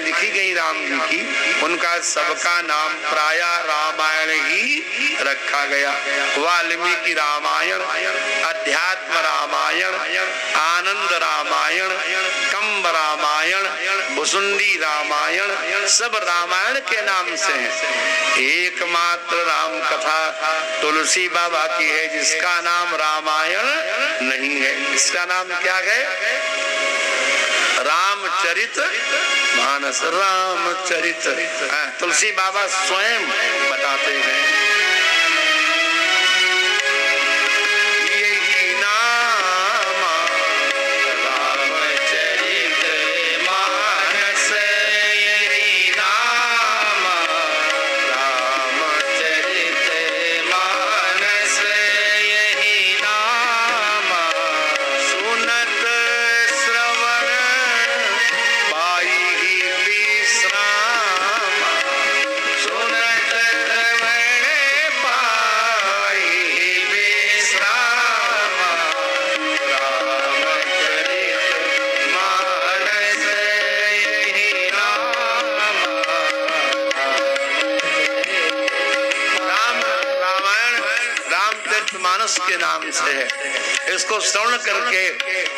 लिखी गई राम जी की, उनका सबका नाम प्राय रामायण ही रखा गया। वाल्मीकि रामायण, अध्यात्म रामायण, आनंद रामायण, कंब रामायण, भुसुंडी रामायण, सब रामायण के नाम से है। एकमात्र राम कथा तुलसी बाबा की है जिसका नाम रामायण नहीं है। इसका नाम क्या है? रामचरित मानस। रामचरित तुलसी बाबा स्वयं बताते हैं। यही नाम रामचरित मानस, यही नाम रामचरित मानस, यही नाम सुनत श्रवण पाई विश्राम, सुनत श्रवण पाई विश्राम, रामचरित मानस, यही नाम। रामायण रामचरितमानस के नाम से है। इसको श्रवण करके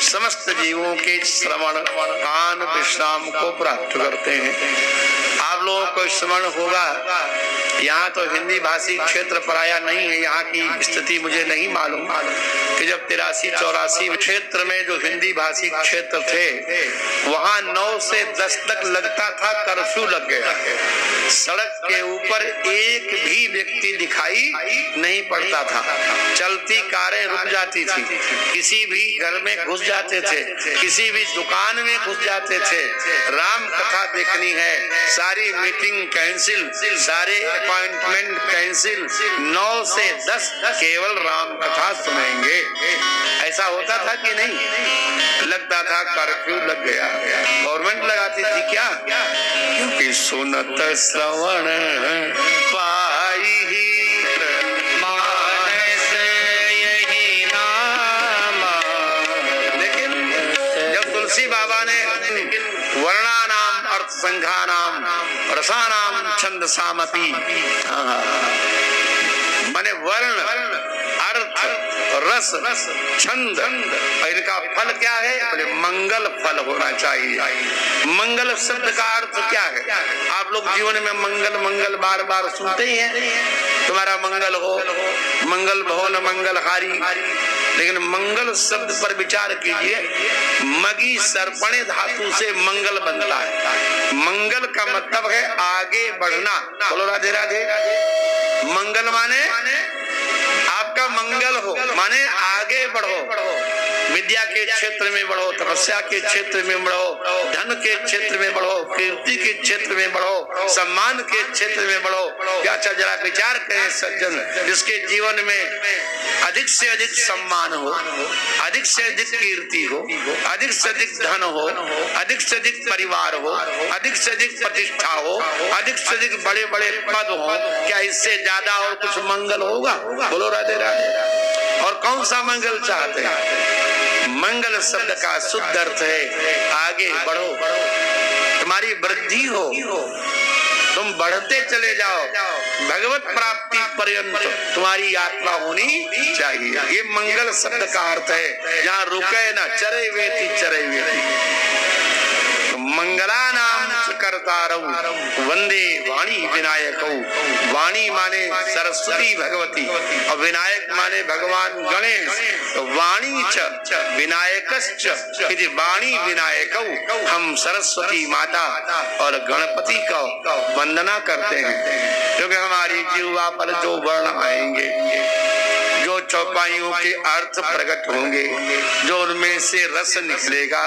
समस्त जीवों के श्रवण कान विश्राम को प्राप्त करते हैं। आप लोगों को स्मरण होगा, यहाँ तो हिंदी भाषी क्षेत्र प्राय नहीं है, यहाँ की स्थिति मुझे नहीं मालूम कि जब 83-84 क्षेत्र में जो हिंदी भाषी क्षेत्र थे वहाँ 9 से 10 तक लगता था, कर्फ्यू लग गया। सड़क के ऊपर एक भी व्यक्ति दिखाई नहीं पड़ता था। चलती कारें रुक जाती थी, किसी भी घर में घुस जाते थे, किसी भी दुकान में घुस जाते थे। राम कथा देखनी है, सारी मीटिंग कैंसिल, सारे अपॉइंटमेंट कैंसिल, 9 से 10 केवल राम कथा सुनेंगे। ऐसा होता था कि नहीं? लगता था कर्फ्यू लग गया। गवर्नमेंट लगाती थी क्या? क्योंकि सुनत श्रवण पाई मानस, यही नाम। लेकिन जब तुलसी बाबा ने वर्णानाम अर्थ संघानाम रसानाम छंद सामपि, माने वर्ण अर्थ रस छंद, इनका फल क्या है? बोले मंगल फल होना चाहिए। मंगल शब्द का अर्थ क्या है? आप लोग जीवन में मंगल मंगल बार बार सुनते ही हैं, तुम्हारा मंगल हो, मंगल भवन मंगलहारी। लेकिन मंगल शब्द पर विचार कीजिए, मगी सर्पणे धातु से मंगल बनता है। मंगल का मतलब है आगे बढ़ना। बोलो राधे राधे। मंगल माने आपका मंगल हो, माने आगे बढ़ो, विद्या के क्षेत्र में बढ़ो, तपस्या के क्षेत्र में बढ़ो, धन के क्षेत्र में बढ़ो, कीर्ति के क्षेत्र में बढ़ो, सम्मान के क्षेत्र में बढ़ो। क्या अच्छा जरा विचार करें सज्जन, जिसके जीवन में अधिक से अधिक सम्मान हो, अधिक से अधिक कीर्ति हो, अधिक से अधिक धन हो, अधिक से अधिक परिवार हो, अधिक से अधिक प्रतिष्ठा हो, अधिक से अधिक बड़े बड़े पद हो, क्या इससे ज्यादा और कुछ मंगल होगा? बोलो राधे राधे। और कौन सा मंगल चाहते हैं? मंगल शब्द का शुद्ध अर्थ है आगे बढ़ो, तुम्हारी वृद्धि हो, तुम बढ़ते चले जाओ, भगवत प्राप्ति पर्यंत तुम्हारी यात्रा होनी चाहिए। ये मंगल शब्द का अर्थ है, जहाँ रुके ना, चरे वेति चरे वेति। मंगला नाम करतारऊ वंदे वाणी विनायकऊ। वाणी माने सरस्वती भगवती और विनायक माने भगवान गणेश। तो वाणी च विनायकश्च इति वाणी विनायकऊ। हम सरस्वती माता और गणपति का वंदना करते हैं, क्योंकि हमारी जीवा पर जो वर्ण आएंगे, जो चौपाइयों के अर्थ प्रकट होंगे, जो उनमें से रस निकलेगा,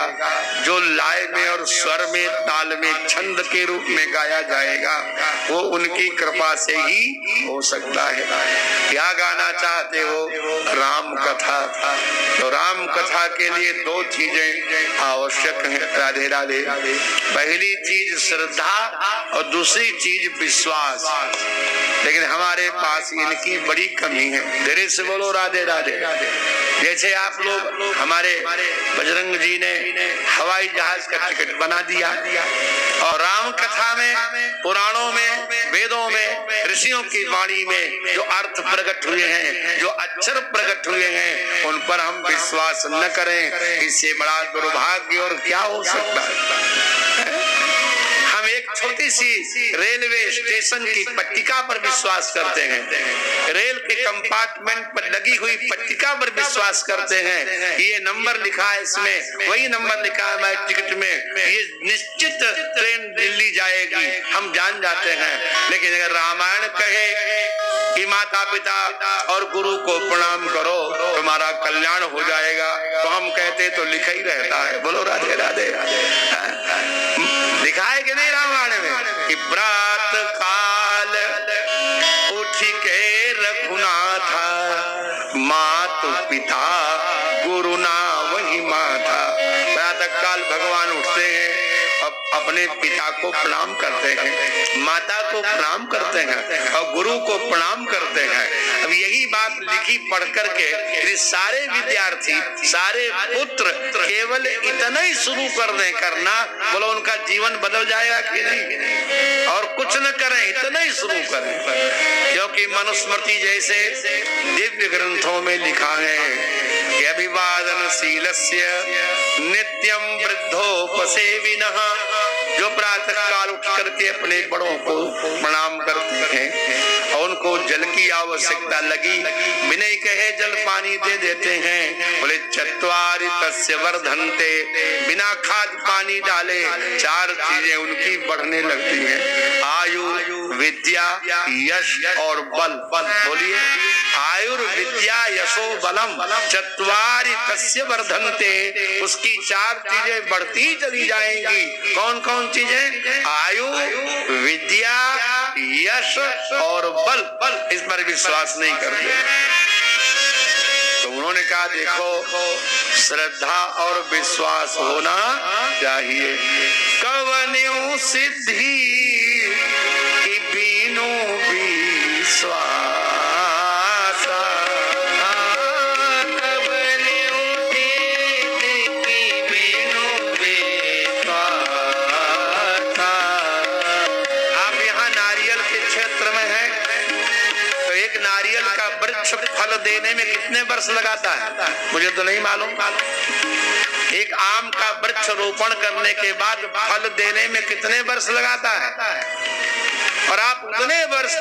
जो लय में और स्वर में ताल में छंद के रूप में गाया जाएगा, वो उनकी कृपा से ही हो सकता है। क्या गाना चाहते हो? राम कथा। तो राम कथा के लिए 2 चीजें आवश्यक हैं। राधे राधे। पहली चीज श्रद्धा और दूसरी चीज विश्वास। लेकिन हमारे पास इनकी बड़ी कमी है। धीरे से बोलो राधे राधे। जैसे आप लोग, हमारे बजरंग जी ने हवाई जहाज का टिकट बना दिया और राम पुराणों में, वेदों में, ऋषियों की वाणी में जो अर्थ प्रकट हुए हैं, जो अक्षर प्रकट हुए हैं, उन पर हम विश्वास न करें, इससे बड़ा दुर्भाग्य और क्या हो सकता है। हम एक छोटी सी रेलवे स्टेशन की पट्टिका पर विश्वास करते हैं, रेल के कंपार्टमेंट पर लगी हुई पट्टिका पर विश्वास करते हैं, ये नंबर लिखा है इसमें, वही नंबर लिखा है मेरे टिकट में, ये निश्चित ट्रेन दिल्ली जाएगी, हम जान जाते हैं। लेकिन अगर रामायण कहे कि माता पिता और गुरु को प्रणाम करो तुम्हारा कल्याण हो जाएगा, तो हम कहते तो लिखा ही रहता है। बोलो राधे राधे। लिखा है कि नहीं रामायण में कि प्रात काल उठ के रघुनाथा, मातु पिता गुरु ना वही माता। प्रातः काल भगवान उठते हैं, अपने पिता को प्रणाम करते हैं, माता को प्रणाम करते हैं और गुरु को प्रणाम करते हैं। अब यही बात लिखी पढ़ करके यदि सारे विद्यार्थी, सारे पुत्र केवल इतना ही शुरू कर दें करना, बोलो उनका जीवन बदल जाएगा कि नहीं। और कुछ न करें, इतना ही शुरू करें, क्योंकि मनुस्मृति जैसे दिव्य ग्रंथों में लिखा है कि अभिवादनशीलस्य नित्यम वृद्धोपसेविनः, जो प्रातः काल उठ करके अपने बड़ों को प्रणाम करते हैं और उनको जल की आवश्यकता लगी विनय कहे जल पानी दे देते हैं। बोले चत्वारि तस्य वर्धन्ते, बिना खाद पानी डाले 4 चीजें उनकी बढ़ने लगती हैं, आयु, विद्या, यश और बल। बोलिए आयुर्विद्या यशो बलम चत्वारि तस्य वर्धन्ते, उसकी 4 चीजें बढ़ती चली जाएंगी। कौन कौन चीजें? आयु, विद्या, यश और बल। इस पर विश्वास नहीं करते। तो उन्होंने कहा देखो श्रद्धा और विश्वास होना चाहिए। कवन्यु सिद्धि की बीनु विश्वास, फल देने में कितने वर्ष लगाता है मुझे तो नहीं मालूम। एक आम का वृक्ष रोपण करने के बाद फल देने में कितने वर्ष लगाता है, और आप उतने वर्ष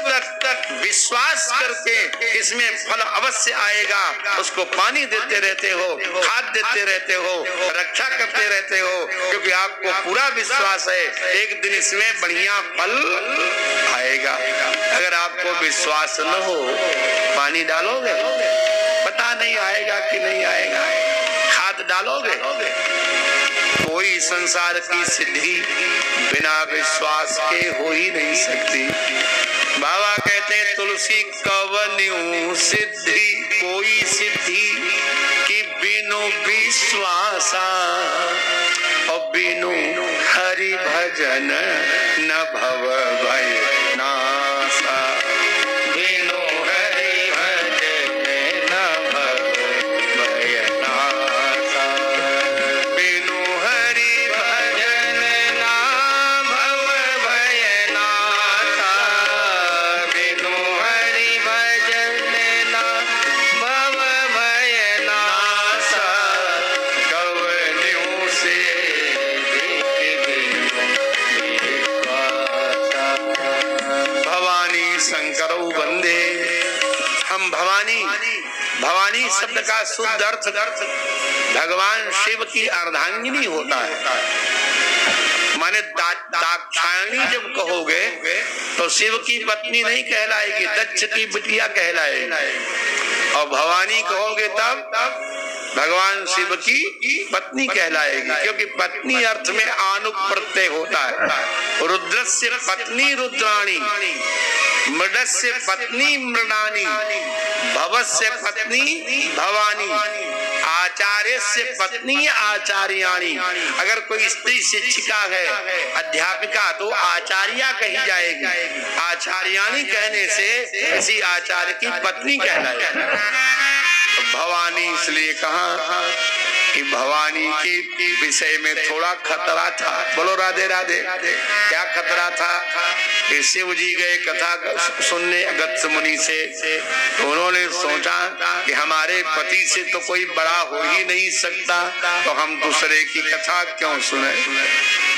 तक विश्वास करके इसमें फल अवश्य आएगा, उसको पानी देते रहते हो, खाद देते रहते हो, रक्षा करते रहते हो, क्योंकि आपको पूरा विश्वास है एक दिन इसमें बढ़िया फल आएगा। अगर आपको विश्वास न हो, पानी डालोगे पता नहीं आएगा कि नहीं आएगा, खाद डालोगे, कोई संसार की सिद्धि बिना विश्वास के हो ही नहीं सकती। बाबा कहते हैं तुलसी कवन्यु सिद्धि, कोई सिद्धि कि बिनु विश्वासा, और बिनु हरि भजन न भव भय नासा। बिनु हरि भजन न भव भय नासा, बिनु हरि भजन न भव भय नासा, बिनु हरि भजन न भव भय नासा। कवन्यु से भवानी शंकरौ वंदे। हम भवानी शब्द का शुद्ध अर्थ भगवान शिव की अर्धांगिनी होता है। माने दाक्षायणी जब कहोगे तो शिव की पत्नी नहीं कहलाएगी, दक्ष की बिटिया कहलाएगी, और भवानी कहोगे तब भगवान शिव की पत्नी कहलाएगी, क्योंकि पत्नी अर्थ में आनुक प्रत्यय होता है। रुद्रस्य पत्नी रुद्राणी, मृडस्य पत्नी मृडानी, भवस्य पत्नी भवानी, आचार्यस्य पत्नी आचार्याणी। अगर कोई स्त्री शिक्षिका है, अध्यापिका, तो आचार्या कही जाएगी। आचार्याणी कहने से किसी आचार्य की पत्नी कहलाएगी। भवानी इसलिए कहा कि भवानी के विषय में थोड़ा खतरा था। बोलो राधे राधे। क्या खतरा था कि शिव जी गए कथा सुनने अगस्त्य मुनि से, तो उन्होंने सोचा कि हमारे पति से तो कोई बड़ा हो ही नहीं सकता, तो हम दूसरे की कथा क्यों सुने।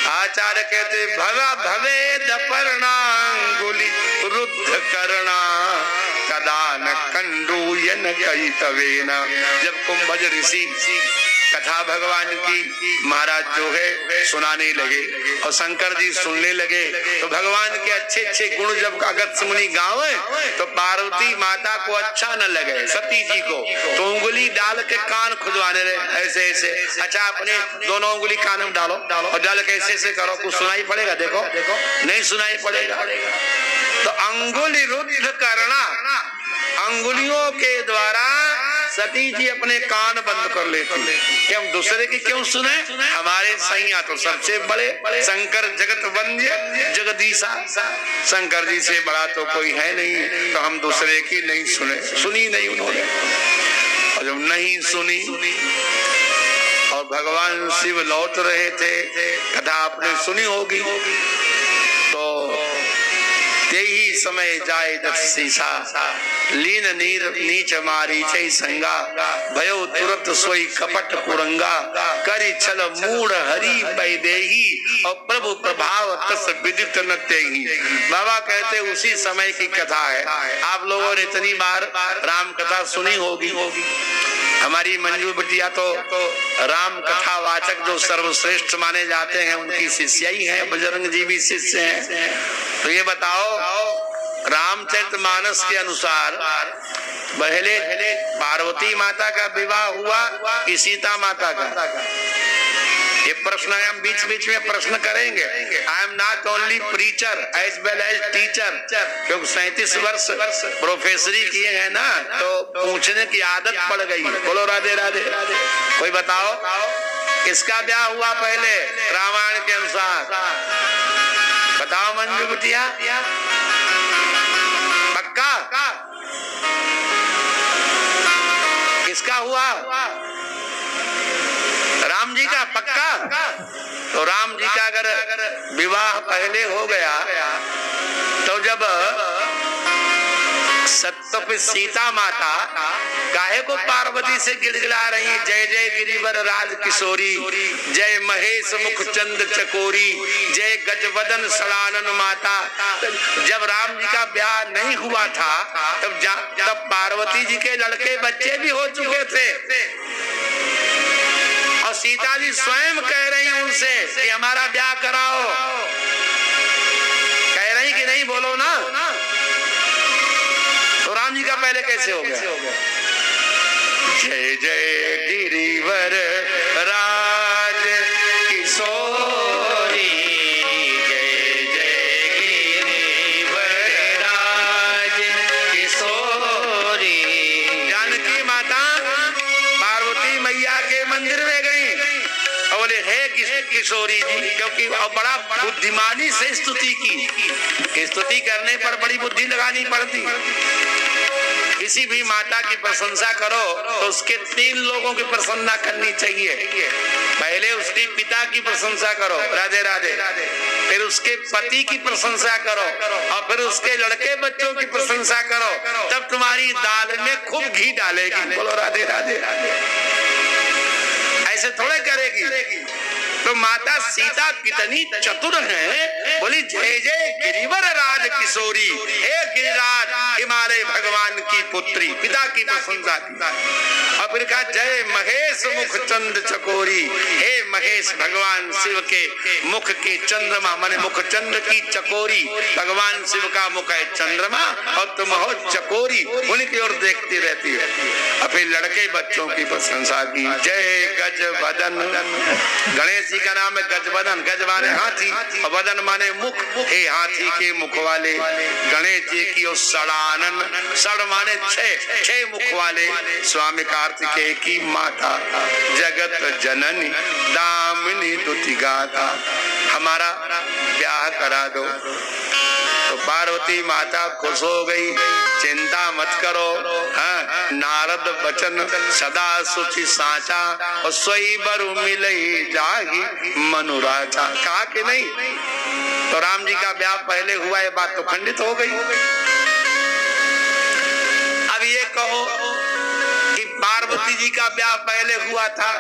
आचार्य कहते भवा भवेद पर्णांगुली रुद्ध करना कदा न कंडूयन कईतवेन। जब कुंभज ऋषि कथा भगवान की महाराज जो है सुनाने लगे और शंकर जी सुनने लगे, तो भगवान के अच्छे अच्छे गुण जब अगस्त्य मुनि गावे तो पार्वती माता को अच्छा न लगे, सती जी को, तो उंगली डाल के कान खुदवाने लगे ऐसे ऐसे। अच्छा अपने दोनों उंगली कान में डालो और डाल के ऐसे ऐसे करो, कुछ सुनाई पड़ेगा? देखो नहीं सुनाई पड़ेगा। तो अंगुली रुद्ध करना, अंगुलियों के द्वारा सती जी अपने कान बंद कर लेती कि हम दूसरे की क्यों सुने, हमारे सैया तो सबसे बड़े शंकर जगत वंद्य जगदीशा, शंकर जी से बड़ा तो कोई है नहीं, तो हम दूसरे की नहीं सुने। सुनी नहीं उन्होंने, और जब नहीं सुनी और भगवान शिव लौट रहे थे, कथा आपने सुनी होगी, तो यही समय जाए दस सीसा लीन नीर नीच मारी छई संगा भयो तुरत सोई कपट कुरंगा करी छल मूड हरि बैदेही और प्रभु प्रभाव तस विदित न तेही। बाबा कहते उसी समय की कथा है। आप लोगों ने इतनी बार राम कथा सुनी होगी। हमारी मंजू बिटिया तो राम कथा वाचक जो सर्वश्रेष्ठ माने जाते हैं उनकी शिष्या ही है, बजरंग जी भी शिष्य हैं। तो ये बताओ रामचरितमानस के अनुसार पहले पार्वती माता का विवाह हुआ कि सीता माता का? ये प्रश्न हम बीच बीच में प्रश्न करेंगे। I am not only preacher as well as teacher, क्योंकि 37 वर्ष प्रोफेसरी किए हैं ना, तो पूछने की आदत पड़ गई। बोलो राधे राधे। कोई बताओ किसका ब्याह हुआ पहले रामायण के अनुसार? बताओ मंजू बिटिया, पक्का किसका हुआ? राम जी का पक्का? तो राम जी का अगर विवाह पहले हो गया तो जब सत्य सीता माता काहे को पार्वती से गिड़गिड़ा रही, जय जय गिरिवर राज किशोरी, जय महेश मुख चंद चकोरी, जय गजवदन सड़ानन माता। जब राम जी का ब्याह नहीं हुआ था तब पार्वती जी के लड़के बच्चे भी हो चुके थे, और सीता जी स्वयं कह रही उनसे कि हमारा ब्याह कराओ। कह रही कि नहीं? बोलो ना। तो राम जी का पहले कैसे हो गया? जय जय गिरिवर राज किशोरी, जय जय गिरिवर राज किशोरी। जानकी माता पार्वती मैया के मंदिर में गई और बोले हे किशोरी जी, क्योंकि बड़ा बुद्धिमानी से स्तुति की। स्तुति करने पर बड़ी बुद्धि लगानी पड़ती। किसी भी माता की प्रशंसा करो तो उसके 3 लोगों की प्रशंसा करनी चाहिए। पहले उसके पिता की प्रशंसा करो, राधे राधे, फिर उसके पति की प्रशंसा करो, और फिर उसके लड़के बच्चों की प्रशंसा करो, तब तुम्हारी दाल में खूब घी डालेगी। बोलो राधे राधे। ऐसे थोड़े करेगी। तो माता सीता कितनी चतुर है, बोली जय जय गिरिवर राज किशोरी, हे गिरिराज हिमालय भगवान की पुत्री, पिता की प्रशंसा की। और फिर कहा जय महेश मुख चंद चकोरी, हे महेश भगवान शिव के मुख के चंद्रमा, माने मुख चंद्र की चकोरी। भगवान शिव का मुख है चंद्रमा और तुम हो चकोरी, उनकी ओर देखती रहती है। और फिर लड़के बच्चों की प्रशंसा की, जय गजवदन। गणेश जी का नाम है गजवदन, गज माने हाथी और वदन माने मुख, हे हाथी के मुख वाले गणेश जी की। और सड़ानन, सड़ माने 6 मुख वाले स्वामी कार्तिकेय की माता, जगत जननी दामिनी दुति गाता। हमारा ब्याह करा दो। तो पार्वती माता खुश हो गई, चिंता मत करो, हाँ, नारद वचन सदा सुचि साचा और सोई बरु मिलई जागी मनुराचा। कहा कि नहीं, तो राम जी का ब्याह पहले हुआ, ये बात तो खंडित हो गई। अब ये कहो कि पार्वती जी का ब्याह पहले हुआ था,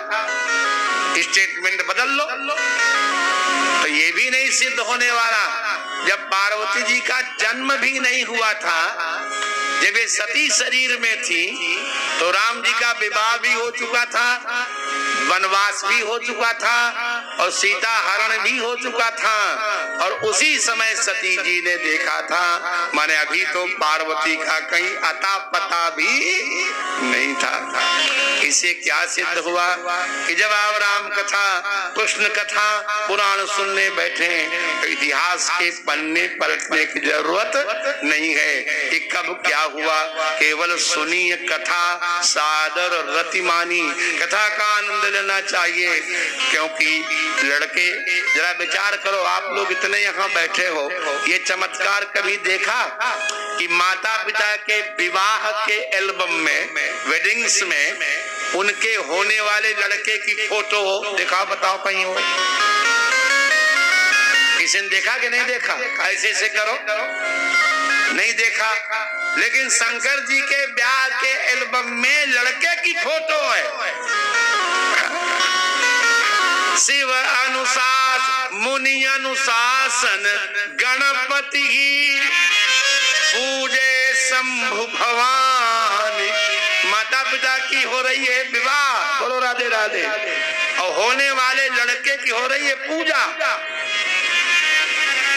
स्टेटमेंट बदल लो, तो ये भी नहीं सिद्ध होने वाला। जब पार्वती जी का जन्म भी नहीं हुआ था, जब ये सती शरीर में थी, तो राम जी का विवाह भी हो चुका था, वनवास भी हो चुका था और सीता हरण भी हो चुका था, और उसी समय सती जी ने देखा था, माने अभी तो पार्वती का कहीं अता पता भी नहीं था। इसे क्या सिद्ध हुआ कि जब आप राम कथा, कृष्ण कथा, पुराण सुनने बैठे तो इतिहास के पन्ने पलटने की जरूरत नहीं है कि कब क्या हुआ, केवल सुनिए कथा, सादर रतिमानी, कथा का आनंद लेना चाहिए। क्योंकि लड़के, जरा विचार करो, आप लोग इतने यहाँ बैठे हो, ये चमत्कार कभी देखा कि माता पिता के विवाह के एल्बम में, वेडिंग्स में उनके होने वाले लड़के की फोटो हो? देखा, बताओ कहीं हो? किसी ने देखा कि नहीं देखा? ऐसे ऐसे करो, नहीं देखा। लेकिन शंकर जी के ब्याह के एल्बम में लड़के की फोटो है। शिव अनुशास मुनि अनुशासन गणपति पूजे शंभु भवानी। माता पिता की हो रही है विवाह, बोलो राधे राधे, और होने वाले लड़के की हो रही है पूजा।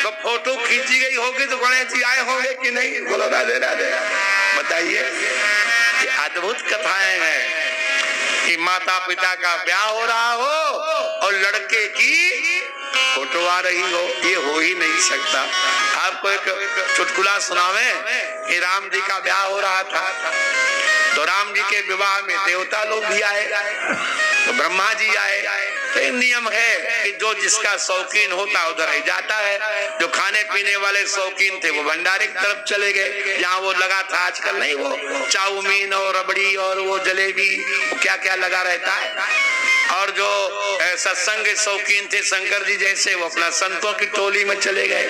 तो फोटो खींची गई होगी तो गणेश जी आए होंगे कि नहीं? बोलो राधे राधे। बताइए, ये अद्भुत कथाएं हैं कि माता पिता का ब्याह हो रहा हो और लड़के की फोटो आ रही हो, ये हो ही नहीं सकता। आपको एक चुटकुला सुनावे कि राम जी का ब्याह हो रहा था, तो राम जी के विवाह में देवता लोग भी आए, तो ब्रह्मा जी आए। तो नियम है कि जो जिसका शौकीन होता उधर ही जाता है। जो खाने पीने वाले शौकीन थे वो भंडारे की तरफ चले गए, जहाँ वो लगा था आजकल नहीं, वो चाउमीन और रबड़ी और वो जलेबी, वो क्या क्या लगा रहता है। और जो सत्संग शौकीन थे शंकर जी जैसे, वो अपना संतों की टोली में चले गए।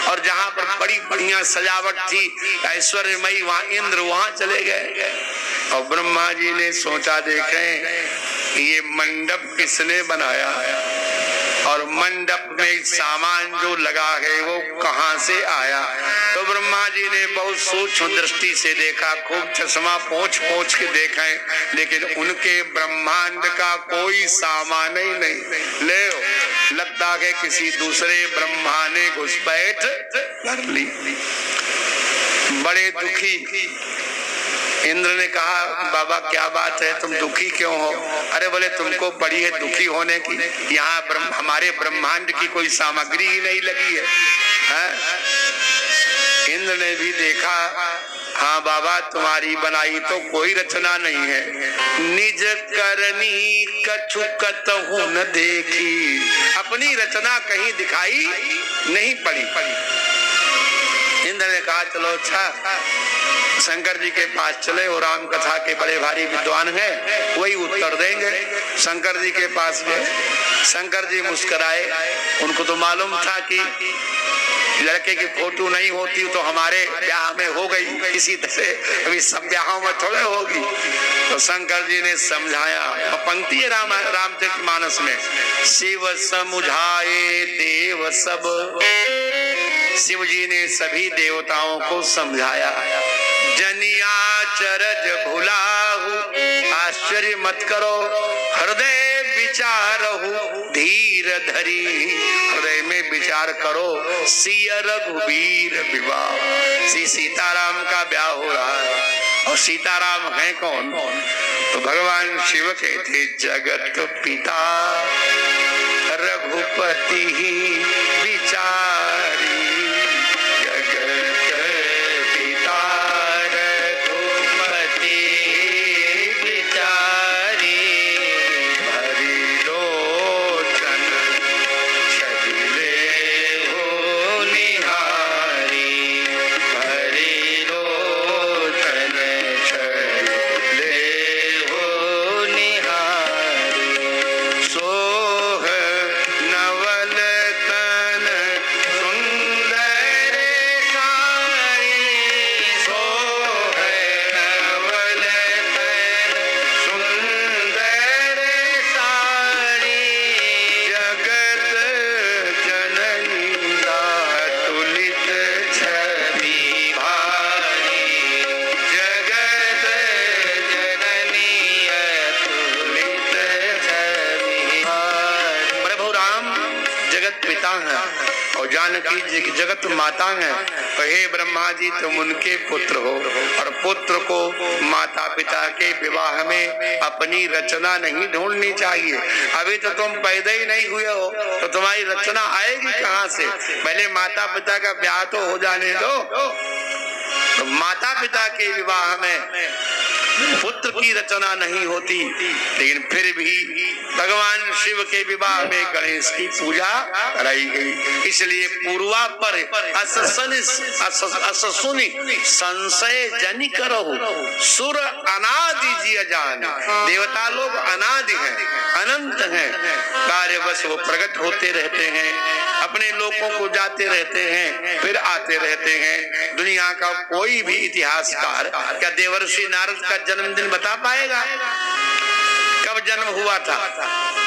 और जहाँ पर बड़ी बढ़िया सजावट थी ऐश्वर्यमयी, वहाँ इंद्र वहाँ चले गए। और ब्रह्मा जी ने सोचा, देखें ये मंडप किसने बनाया और मंडप में सामान जो लगा है वो कहाँ से आया। तो ब्रह्मा जी ने बहुत सूक्ष्म दृष्टि से देखा, खूब चश्मा पोंछ पोंछ के देखा, लेकिन उनके ब्रह्मांड का कोई सामान ही नहीं। ले लगता है किसी दूसरे ब्रह्मा ने घुसपैठ कर ली। बड़े दुखी इंद्र ने कहा, बाबा क्या बात है, तुम दुखी क्यों हो? अरे बोले, तुमको पड़ी है दुखी होने की, यहाँ हमारे ब्रह्मांड की कोई सामग्री ही नहीं लगी है। इंद्र ने भी देखा, हाँ बाबा तुम्हारी बनाई तो कोई रचना नहीं है। निज करनी कछु कतहु न देखी, अपनी रचना कहीं दिखाई नहीं पड़ी। इंद्र ने कहा, चलो अच्छा शंकर जी के पास चले, वो राम कथा के बड़े भारी विद्वान हैं, वही उत्तर देंगे। शंकर जी के पास गए, शंकर जी मुस्कुराए। उनको तो मालूम था कि लड़के की फोटो नहीं होती तो हमारे ब्याह में हो गई, किसी तरह से अभी सब ब्याहों में थोड़े होगी। तो शंकर जी ने समझाया, पंक्ति है रामचरितमानस में, शिव समुझाए देव सब। शिव जी ने सभी देवताओं को समझाया। जनिया चरज भुलाहु, आश्चर्य मत करो, हृदय विचारहु धीर धरी। हृदय में विचार करो, सिय रघुवीर विवाह। श्री सीताराम का ब्याह हो रहा है। और सीताराम है कौन? तो भगवान शिव के थे जगत पिता, रघुपति ही विचारी। जानकी जगत माता हैं, तो हे ब्रह्मा जी तुम उनके पुत्र हो, और पुत्र को माता पिता के विवाह में अपनी रचना नहीं ढूंढनी चाहिए। अभी तो तुम पैदा ही नहीं हुए हो तो तुम्हारी रचना आएगी कहाँ से? पहले माता पिता का ब्याह तो हो जाने दो। तो माता पिता के विवाह में पुत्र की रचना नहीं होती, लेकिन फिर भी भगवान शिव के विवाह में गणेश की पूजा कराई गई। इसलिए पूर्वा पर अससुनि संशय जनि करहु, सुर अनादि जिय जान। देवता लोग अनादि हैं, अनंत हैं, कार्यवश वो प्रकट होते रहते हैं, अपने लोगों को जाते रहते हैं, फिर आते रहते हैं। दुनिया का कोई भी इतिहासकार क्या देवर्षि नारद का जन्मदिन बता पाएगा? कब जन्म हुआ था?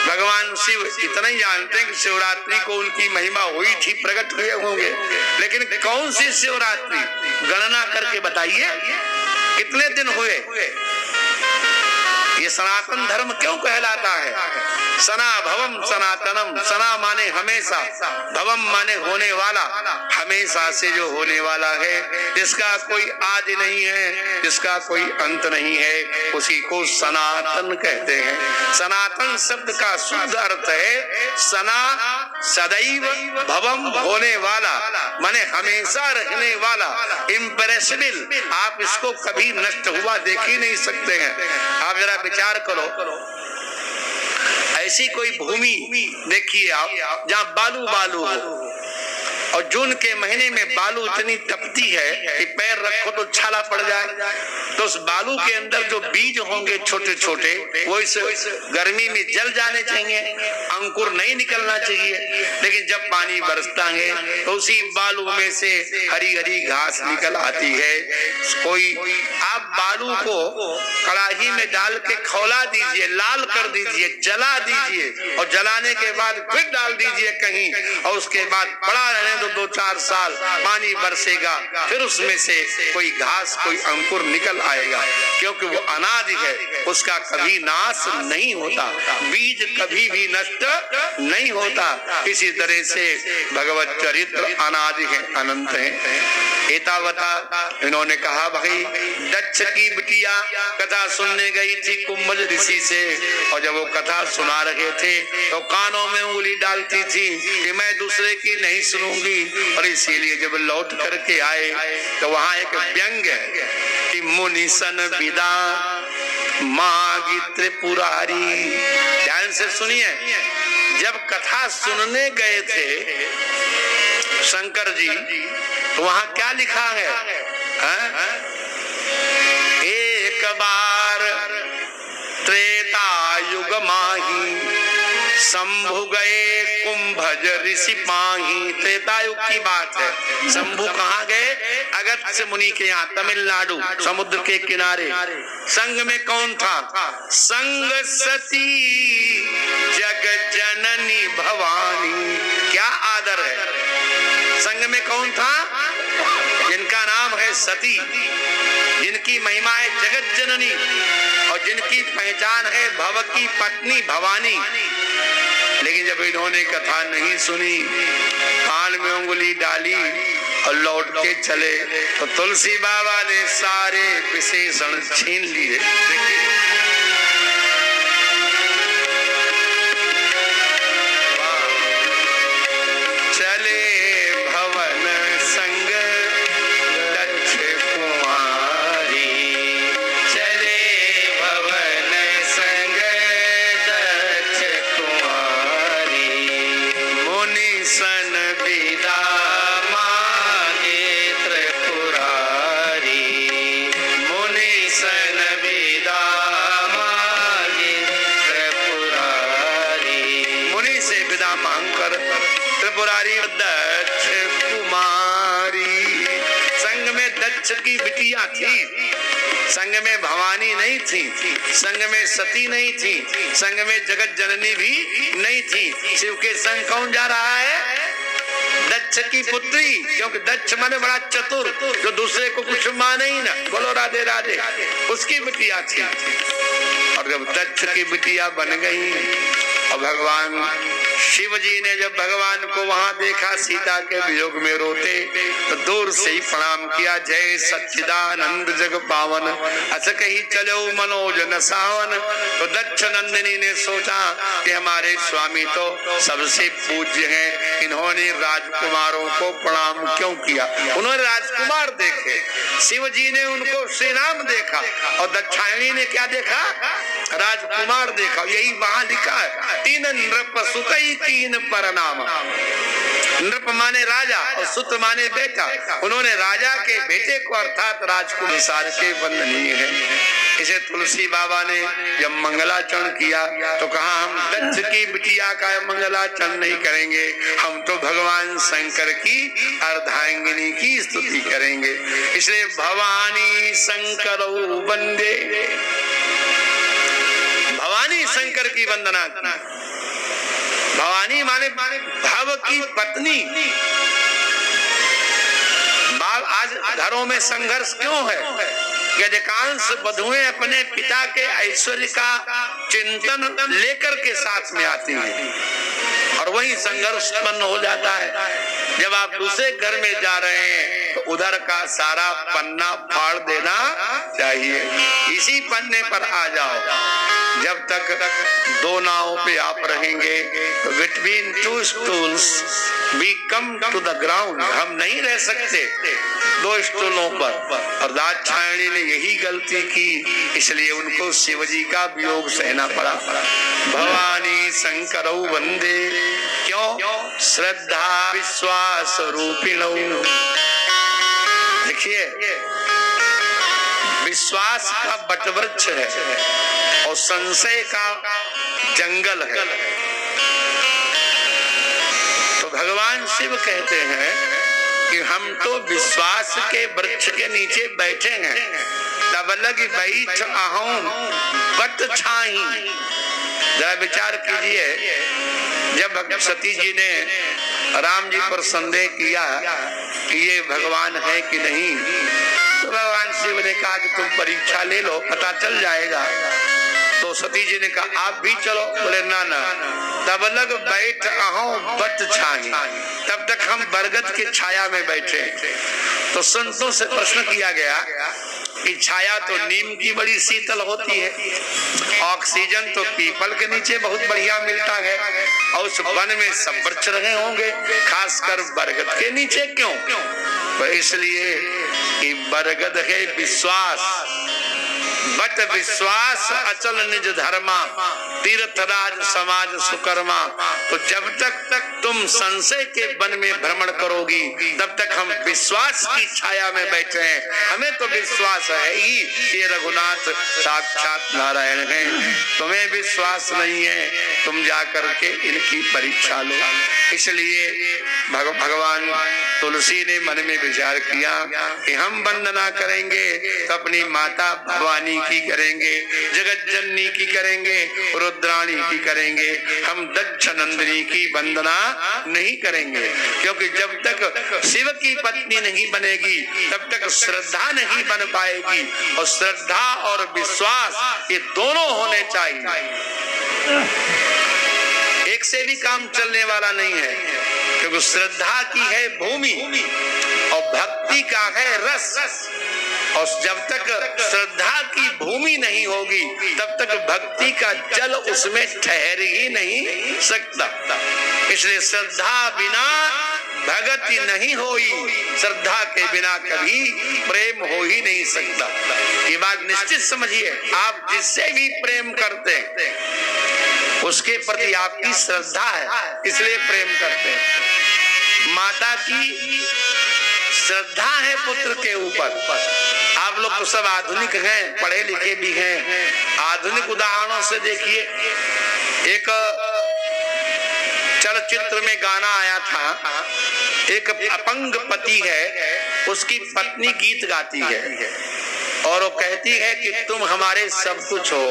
भगवान शिव इतना ही जानते हैं कि शिवरात्रि को उनकी महिमा हुई थी, प्रकट हुए होंगे, लेकिन कौन सी शिवरात्रि गणना करके बताइए कितने दिन हुए? ये सनातन धर्म क्यों कहलाता है? सना भवम सनातनम, सना माने हमेशा, भवम माने होने वाला, हमेशा से जो होने वाला है, जिसका कोई आदि नहीं है, जिसका कोई अंत नहीं है, उसी को सनातन कहते हैं। सनातन शब्द का शुद्ध अर्थ है सना, सदैव, भवम होने वाला, माने हमेशा रहने वाला, इम्परेसिबल। आप इसको कभी नष्ट हुआ देख ही नहीं सकते हैं। आप जरा विचार करो, ऐसी कोई भूमि देखिए आप जहाँ बालू बालू हो, और जून के महीने में बालू इतनी तपती है कि पैर रखो तो छाला पड़ जाए। तो उस बालू के अंदर जो बीज होंगे छोटे छोटे, वो इस गर्मी में जल जाने चाहिए, अंकुर नहीं निकलना चाहिए। लेकिन जब पानी बरसता है तो उसी बालू में से हरी हरी घास निकल आती है। कोई आप बालू को कड़ाही में डाल के खौला दीजिए, लाल कर दीजिए, जला दीजिए, और जलाने के बाद फिर डाल दीजिए कहीं, और उसके बाद पड़ा रहने तो 2-4 साल पानी बरसेगा, फिर उसमें से कोई घास, कोई अंकुर निकल आएगा, क्योंकि वो अनादि है, उसका कभी नाश नहीं होता, बीज कभी भी नष्ट नहीं होता। इसी तरह से भगवत चरित्र अनादि है, अनंत है। एतावता इन्होंने कहा, भाई दक्ष की बिटिया कथा सुनने गई थी कुंभज ऋषि से, और जब वो कथा सुना रहे थे तो कानों में उंगली डालती थी कि मैं दूसरे की नहीं सुनूंगी। और इसीलिए जब लौट करके आए तो वहां एक व्यंग है कि मुनि सन विदा मागी त्रिपुरारी। ध्यान से सुनिए, जब कथा सुनने गए थे शंकर जी, तो वहां क्या लिखा है? एक बार त्रेता युग माही शंभु गए कुंभज ऋषि पाही। त्रेता युग की बात है। शंभु कहाँ गए? अगस्त्य मुनि के यहाँ, तमिलनाडु, समुद्र के किनारे। संग में कौन था? संग सती जग जननी भवानी। क्या आदर है! संग में कौन था? जिनका नाम है सती, जिनकी महिमा है जगत जननी, और जिनकी पहचान है भव की पत्नी भवानी। लेकिन जब इन्होंने कथा नहीं सुनी, कान में उंगली डाली और लौट के चले, तो तुलसी बाबा ने सारे विशेषण छीन लिए। चले भवन संग दक्ष कुमारी, चले भवन संग दक्ष कुमारी, मुनि सन विदा मांगे त्रिपुरारी, मुनि सन विदा मांगे त्रिपुरारी। मुनि से विदा मांगकर त्रिपुरारी दक्ष कुमारी। संग में दक्ष की बिटिया थी, संग में भवानी नहीं थी, संग में सती नहीं थी, संग में जगत जननी भी नहीं थी। शिव के संग कौन जा रहा है? दक्ष की पुत्री, क्योंकि दक्ष माने बड़ा चतुर, जो दूसरे को कुछ माने ही ना। बोलो राधे राधे। उसकी बिटिया थी। और जब दक्ष की बिटिया बन गई और भगवान शिव जी ने जब भगवान को वहां देखा सीता के वियोग में रोते, तो दूर से ही प्रणाम किया। जय सच्चिदानंद जग पावन, अस कही चलो मनोज न सावन। तो दक्ष नंदिनी ने सोचा कि हमारे स्वामी तो सबसे पूज्य हैं, इन्होंने राजकुमारों को प्रणाम क्यों किया। उन्होंने राजकुमार देखे, शिव जी ने उनको श्री राम देखा, और दक्षायणी ने क्या देखा, राजकुमार देखा। यही वहां लिखा है, तीन नृप सुतई तीन परनाम। नृप माने राजा और सुत माने बेटा। उन्होंने राजा के बेटे को अर्थात राजकुमार के वंदनीय है। इसे तुलसी बाबा ने जब मंगलाचरण किया तो कहा, हम दक्ष की बिटिया का मंगलाचरण नहीं करेंगे, हम तो भगवान शंकर की अर्धांगिनी की स्तुति करेंगे। इसलिए भवानी शंकर वंदे, भवानी शंकर की वंदना। भवानी माने भव की पत्नी। आज घरों में संघर्ष क्यों है कि अधिकांश वधुएं अपने पिता के ऐश्वर्य का चिंतन लेकर के साथ में आती हैं, और वही संघर्ष उत्पन्न हो जाता है। जब आप दूसरे घर में जा रहे हैं तो उधर का सारा पन्ना फाड़ देना चाहिए, इसी पन्ने पर आ जाओ। जब तक दो नावों पे आप रहेंगे, between two stools we come to the ground, हम नहीं रह सकते दो स्टूलों पर। और दाक्षायणी ने यही गलती की, इसलिए उनको शिवजी का वियोग सहना पड़ा। भवानी शंकर वंदे, क्यों, श्रद्धा विश्वास रूपिणौ। देखिए, विश्वास का बटवृक्ष है और संशय का जंगल है। तो भगवान शिव कहते हैं कि हम तो विश्वास के वृक्ष के नीचे बैठे हैं। तब लग बैठ आहूं बट छाई। जरा विचार कीजिए, जब सती जी ने राम जी पर संदेह किया कि ये भगवान है कि नहीं, तो भगवान शिव ने कहा कि तुम परीक्षा ले लो, पता चल जाएगा। तो सती जी ने कहा आप भी चलो, बोले ना ना। तब लग बैठ आहूं बट छाई, तब तक हम बरगद की छाया में बैठे। तो संतों से प्रश्न किया गया कि छाया तो नीम की बड़ी शीतल होती है, ऑक्सीजन तो पीपल के नीचे बहुत बढ़िया मिलता है, और उस वन में सब वृक्ष रहे होंगे, खासकर बरगद के नीचे क्यों? तो इसलिए कि बरगद है विश्वास, बट विश्वास अचल निज धर्मा, तीर्थराज समाज सुकर्मा। तो जब तक तुम संशय के वन में भ्रमण करोगी, तब तक हम विश्वास की छाया में बैठे हैं। हमें तो विश्वास है ही, ये रघुनाथ साक्षात नारायण हैं। तुम्हें विश्वास नहीं है, तुम जाकर के इनकी परीक्षा लो। इसलिए भगवान तुलसी ने मन में विचार किया कि हम वंदना करेंगे तो अपनी माता भवानी की करेंगे, जगत जननी की करेंगे, रुद्राणी की करेंगे, हम दक्ष नंदिनी की वंदना नहीं करेंगे। क्योंकि जब तक शिव की पत्नी नहीं बनेगी, तब तक श्रद्धा नहीं बन पाएगी, और श्रद्धा और विश्वास ये दोनों होने चाहिए। एक से भी काम चलने वाला नहीं है, क्योंकि श्रद्धा की है भूमि और भक्ति का है रस। और जब तक श्रद्धा की भूमि नहीं होगी, तब तक भक्ति का जल उसमें ठहर ही नहीं सकता। इसलिए श्रद्धा बिना भक्ति नहीं होई, श्रद्धा के बिना कभी प्रेम हो ही नहीं सकता। ये बात निश्चित समझिए। आप जिससे भी प्रेम करते हैं उसके प्रति आपकी श्रद्धा है, इसलिए प्रेम करते हैं। माता की श्रद्धा है पुत्र के ऊपर। आप लोग तो सब आधुनिक हैं, पढ़े लिखे भी हैं। आधुनिक उदाहरणों से देखिए, एक चलचित्र में गाना आया था, एक अपंग पति है, उसकी पत्नी गीत गाती है और वो कहती है कि तुम हमारे सब कुछ हो।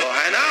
वो है ना,